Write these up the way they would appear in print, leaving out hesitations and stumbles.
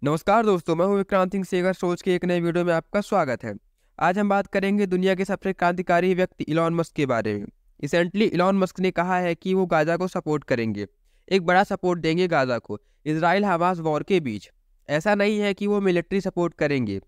नमस्कार दोस्तों, मैं हूं विक्रांत सिंह सेगर। सोच के एक नए वीडियो में आपका स्वागत है। आज हम बात करेंगे दुनिया के सबसे क्रांतिकारी व्यक्ति इलॉन मस्क के बारे में। रिसेंटली इलॉन मस्क ने कहा है कि वो गाजा को सपोर्ट करेंगे, एक बड़ा सपोर्ट देंगे गाजा को इसराइल हमास वॉर के बीच। ऐसा नहीं है कि वो मिलिट्री सपोर्ट करेंगे,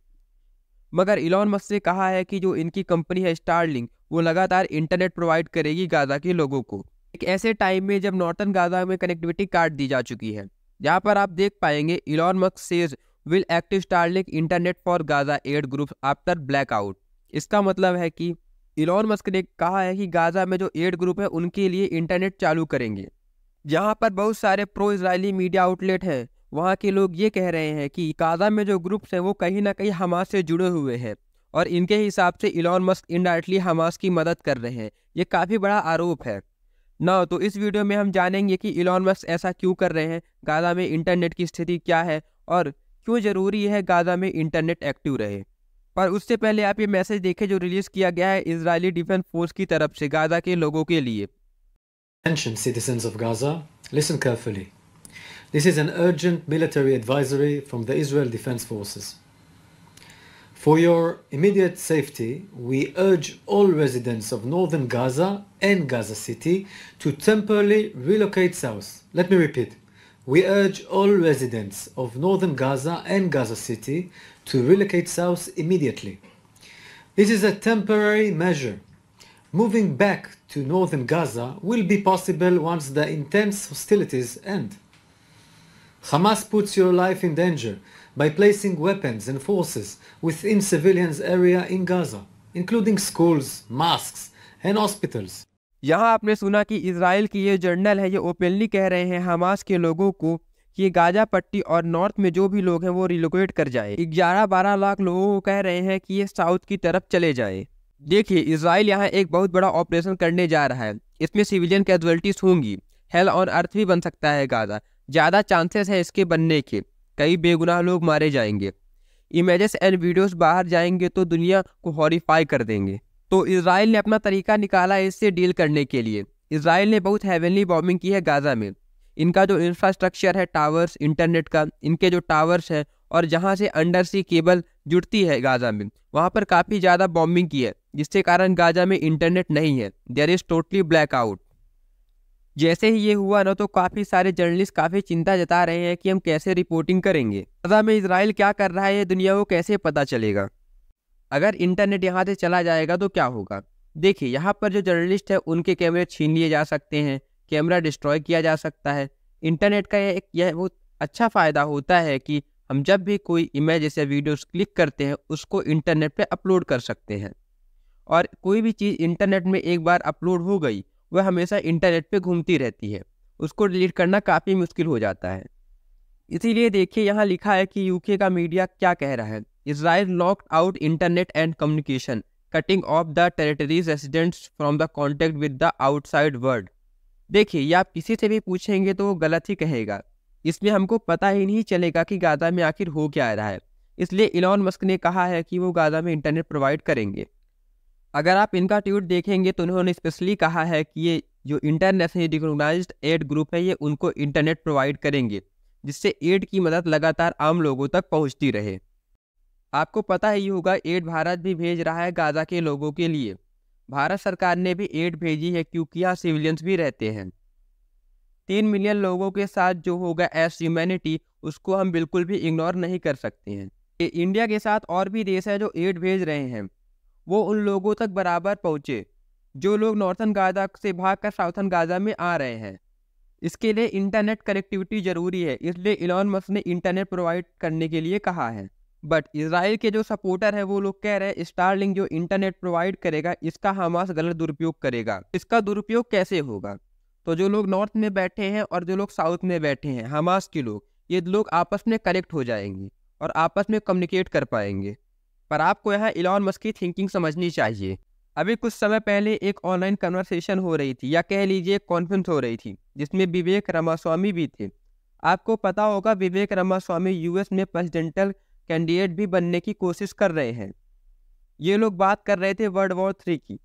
मगर इलॉन मस्क ने कहा है कि जो इनकी कंपनी है स्टारलिंक, वो लगातार इंटरनेट प्रोवाइड करेगी गाजा के लोगों को, एक ऐसे टाइम में जब नॉर्थन गाजा में कनेक्टिविटी काट दी जा चुकी है। जहां पर आप देख पाएंगे Elon Musk says will active Starlink internet for Gaza ad group after blackout. इसका मतलब है कि इलॉन मस्क ने कहा है कि गाजा में जो एड ग्रुप है उनके लिए इंटरनेट चालू करेंगे। जहां पर बहुत सारे प्रो इजरायली मीडिया आउटलेट हैं, वहां के लोग ये कह रहे हैं कि गाजा में जो ग्रुप्स हैं वो कहीं ना कहीं हमास से जुड़े हुए हैं और इनके हिसाब से इलॉन मस्क इनडायरेक्टली हमास की मदद कर रहे हैं। ये काफ़ी बड़ा आरोप है ना। तो इस वीडियो में हम जानेंगे कि इलॉन मस्क ऐसा क्यों कर रहे हैं, गाजा में इंटरनेट की स्थिति क्या है और क्यों ज़रूरी है गाजा में इंटरनेट एक्टिव रहे। पर उससे पहले आप ये मैसेज देखें जो रिलीज़ किया गया है इजरायली डिफेंस फोर्स की तरफ से गाजा के लोगों के लिए। Attention, citizens of Gaza, listen carefully. This is an urgent military advisory from the Israel Defense Forces. For your immediate safety, we urge all residents of northern Gaza and Gaza City to temporarily relocate south. Let me repeat. We urge all residents of northern Gaza and Gaza City to relocate south immediately. This is a temporary measure. Moving back to northern Gaza will be possible once the intense hostilities end. Hamas puts your life in danger by placing weapons and forces within civilians' area in Gaza, including schools, mosques, and hospitals. यहाँ आपने सुना कि Israel की ये journal है, ये openly कह रहे हैं हमास के लोगों को कि गाजा पट्टी और नॉर्थ में जो भी लोग हैं वो रिलोकेट कर जाए। 11-12 लाख लोगों को कह रहे हैं कि ये साउथ की तरफ चले जाए। देखिए, इजराइल यहाँ एक बहुत बड़ा ऑपरेशन करने जा रहा है। इसमें सिविलियन कैजुअलिटीज होंगी, हेल ऑन अर्थ भी बन सकता है गाजा, ज़्यादा चांसेस है इसके बनने के। कई बेगुनाह लोग मारे जाएंगे। इमेजेस एंड वीडियोस बाहर जाएंगे तो दुनिया को हॉरिफाई कर देंगे। तो इजराइल ने अपना तरीका निकाला है इससे डील करने के लिए। इजराइल ने बहुत हेवनली बॉम्बिंग की है गाजा में। इनका जो इंफ्रास्ट्रक्चर है टावर्स इंटरनेट का, इनके जो टावर्स हैं और जहाँ से अंडर सी केबल जुड़ती है गाजा में, वहाँ पर काफ़ी ज़्यादा बॉम्बिंग की है, जिसके कारण गाजा में इंटरनेट नहीं है। There is totally blackout. जैसे ही ये हुआ ना, तो काफ़ी सारे जर्नलिस्ट काफ़ी चिंता जता रहे हैं कि हम कैसे रिपोर्टिंग करेंगे, गाजा में इजराइल क्या कर रहा है ये दुनिया को कैसे पता चलेगा। अगर इंटरनेट यहाँ से चला जाएगा तो क्या होगा। देखिए, यहाँ पर जो जर्नलिस्ट है उनके कैमरे छीन लिए जा सकते हैं, कैमरा डिस्ट्रॉय किया जा सकता है। इंटरनेट का यह बहुत अच्छा फ़ायदा होता है कि हम जब भी कोई इमेज या वीडियोस क्लिक करते हैं उसको इंटरनेट पे अपलोड कर सकते हैं। और कोई भी चीज़ इंटरनेट में एक बार अपलोड हो गई वह हमेशा इंटरनेट पे घूमती रहती है, उसको डिलीट करना काफ़ी मुश्किल हो जाता है। इसीलिए देखिए, यहाँ लिखा है कि यूके का मीडिया क्या कह रहा है। Israel locked out internet and communication, cutting of the territories residents from the contact with the outside world. देखिए, ये आप किसी से भी पूछेंगे तो वो गलत ही कहेगा। इसमें हमको पता ही नहीं चलेगा कि गाजा में आखिर हो क्या रहा है। इसलिए इलॉन मस्क ने कहा है कि वो गाजा में इंटरनेट प्रोवाइड करेंगे। अगर आप इनका ट्वीट देखेंगे तो उन्होंने स्पेशली कहा है कि ये जो इंटरनेशनली रिकॉग्नाइज्ड एड ग्रुप है ये उनको इंटरनेट प्रोवाइड करेंगे, जिससे एड की मदद लगातार आम लोगों तक पहुंचती रहे। आपको पता ही होगा एड भारत भी भेज रहा है गाजा के लोगों के लिए। भारत सरकार ने भी एड भेजी है क्योंकि यहाँ सिविलियंस भी रहते हैं। 3 मिलियन लोगों के साथ जो होगा एज ह्यूमैनिटी, उसको हम बिल्कुल भी इग्नोर नहीं कर सकते हैं। इंडिया के साथ और भी देश हैं जो एड भेज रहे हैं, वो उन लोगों तक बराबर पहुँचे जो लोग नॉर्थन गाजा से भागकर साउथन गाजा में आ रहे हैं। इसके लिए इंटरनेट कनेक्टिविटी जरूरी है, इसलिए इलॉन मस्क ने इंटरनेट प्रोवाइड करने के लिए कहा है। बट इजराइल के जो सपोर्टर है वो लोग कह रहे हैं स्टारलिंक जो इंटरनेट प्रोवाइड करेगा इसका हमास गलत दुरुपयोग करेगा। इसका दुरुपयोग कैसे होगा? तो जो लोग नॉर्थ में बैठे हैं और जो लोग साउथ में बैठे हैं हमास के लोग, ये लोग आपस में कनेक्ट हो जाएंगे और आपस में कम्युनिकेट कर पाएंगे। पर आपको यहाँ इलॉन मस्क की थिंकिंग समझनी चाहिए। अभी कुछ समय पहले एक ऑनलाइन कन्वर्सेशन हो रही थी, या कह लीजिए एक कॉन्फ्रेंस हो रही थी, जिसमें विवेक रामास्वामी भी थे। आपको पता होगा विवेक रामास्वामी यूएस में प्रेसिडेंटल कैंडिडेट भी बनने की कोशिश कर रहे हैं। ये लोग बात कर रहे थे वर्ल्ड वॉर 3 की।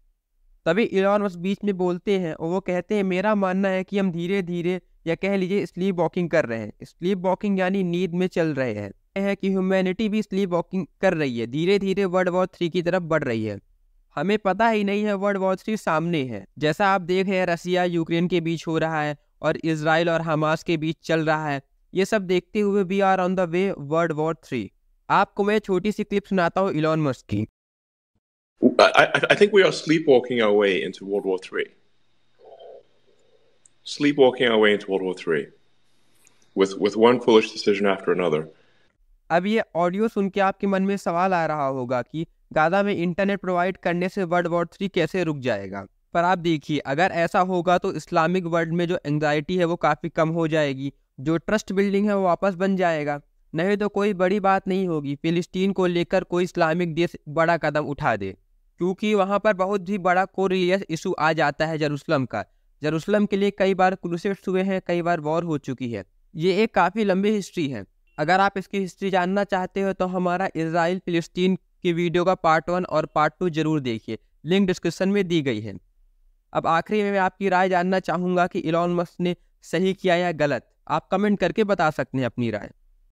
तभी इलॉन मस्क बीच में बोलते हैं और वो कहते हैं मेरा मानना है कि हम धीरे धीरे या कह लीजिए स्लीप वॉकिंग कर रहे हैं। स्लीप वॉकिंग यानी नींद में चल रहे हैं। हैं कि ह्यूमैनिटी भी स्लीप वॉकिंग कर रही है, धीरे धीरे वर्ल्ड वॉर 3 की तरफ बढ़ रही है। हमें पता ही नहीं है वर्ल्ड वॉर 3 सामने है। जैसा आप देख रहे हैं रसिया यूक्रेन के बीच हो रहा है और इजराइल और हमास के बीच चल रहा है। ये सब देखते हुए we are on the way world war 3। आपको मैं छोटी सी क्लिप सुनाता हूँ इलॉन मस्क की। I think we are sleepwalking our way into World War III. Sleepwalking our way into World War III. With one foolish decision after another. अब ये audio सुन के आपके मन में सवाल आ रहा होगा कि गाजा में इंटरनेट प्रोवाइड करने से वर्ल्ड वॉर 3 कैसे रुक जाएगा। पर आप देखिए, अगर ऐसा होगा तो इस्लामिक वर्ल्ड में जो एंग्जाइटी है वो काफ़ी कम हो जाएगी, जो ट्रस्ट बिल्डिंग है वो वापस बन जाएगा। नहीं तो कोई बड़ी बात नहीं होगी फिलिस्तीन को लेकर कोई इस्लामिक देश बड़ा कदम उठा दे, क्योंकि वहाँ पर बहुत ही बड़ा कोरिलियस इशू आ जाता है जेरूसलम का। जेरूसलम के लिए कई बार क्रूसेड्स हुए हैं, कई बार वॉर हो चुकी है। ये एक काफ़ी लंबी हिस्ट्री है। अगर आप इसकी हिस्ट्री जानना चाहते हो तो हमारा इजराइल फिलिस्तीन की वीडियो का पार्ट 1 और पार्ट 2 जरूर देखिए, लिंक डिस्क्रिप्शन में दी गई है। अब आखिरी में मैं आपकी राय जानना चाहूँगा कि इलॉन मस्क ने सही किया या गलत। आप कमेंट करके बता सकते हैं अपनी राय।